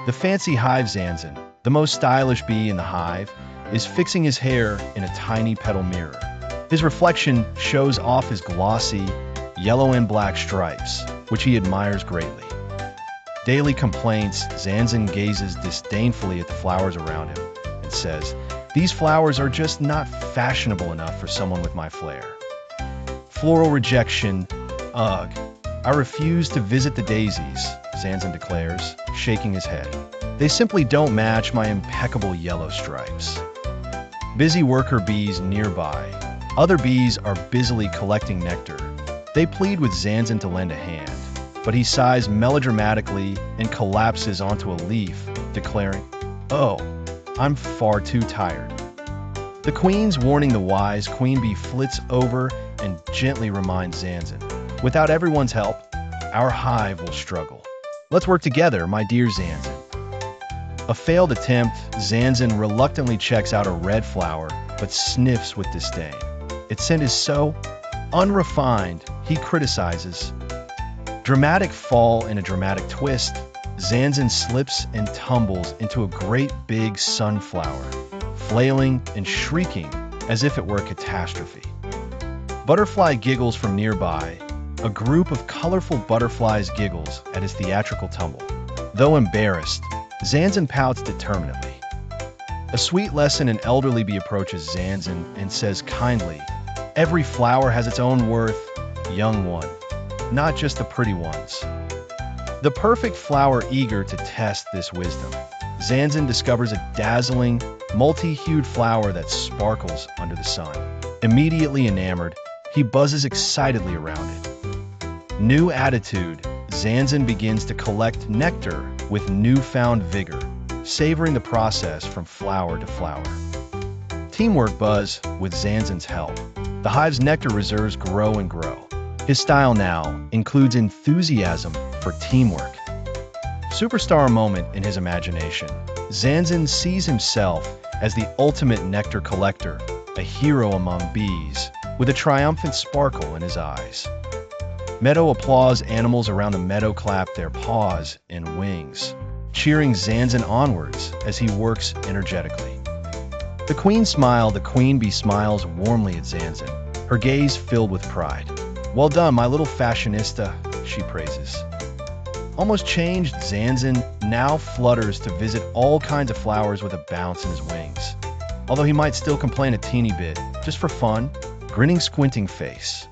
The fancy hive Zanzon, the most stylish bee in the hive, is fixing his hair in a tiny petal mirror. His reflection shows off his glossy, yellow and black stripes, which he admires greatly. Daily complaints, Zanzon gazes disdainfully at the flowers around him and says, "These flowers are just not fashionable enough for someone with my flair." Floral rejection, ugh. "I refuse to visit the daisies," Zanzon declares, shaking his head. "They simply don't match my impeccable yellow stripes." Busy worker bees nearby. Other bees are busily collecting nectar. They plead with Zanzon to lend a hand, but he sighs melodramatically and collapses onto a leaf, declaring, "Oh, I'm far too tired." The queen's warning the wise queen bee flits over and gently reminds Zanzon, "Without everyone's help, our hive will struggle. Let's work together, my dear Zanzon." A failed attempt, Zanzon reluctantly checks out a red flower, but sniffs with disdain. Its scent is so unrefined, he criticizes. Dramatic fall and a dramatic twist, Zanzon slips and tumbles into a great big sunflower, flailing and shrieking as if it were a catastrophe. Butterfly giggles from nearby. A group of colorful butterflies giggles at his theatrical tumble. Though embarrassed, Zanzon pouts determinedly. A sweet lesson, an elderly bee approaches Zanzon and says kindly, "Every flower has its own worth, young one, not just the pretty ones." The perfect flower eager to test this wisdom, Zanzon discovers a dazzling, multi-hued flower that sparkles under the sun. Immediately enamored, he buzzes excitedly around it. New attitude, Zanzon begins to collect nectar with newfound vigor, savoring the process from flower to flower. Teamwork buzz with Zanzon's help. The hive's nectar reserves grow and grow. His style now includes enthusiasm for teamwork. Superstar moment in his imagination, Zanzon sees himself as the ultimate nectar collector, a hero among bees, with a triumphant sparkle in his eyes. Meadow applause, animals around the meadow clap their paws and wings, cheering Zanzon onwards as he works energetically. The queen bee smiles warmly at Zanzon, her gaze filled with pride. "Well done, my little fashionista," she praises. Almost changed, Zanzon now flutters to visit all kinds of flowers with a bounce in his wings. Although he might still complain a teeny bit, just for fun, grinning, squinting face.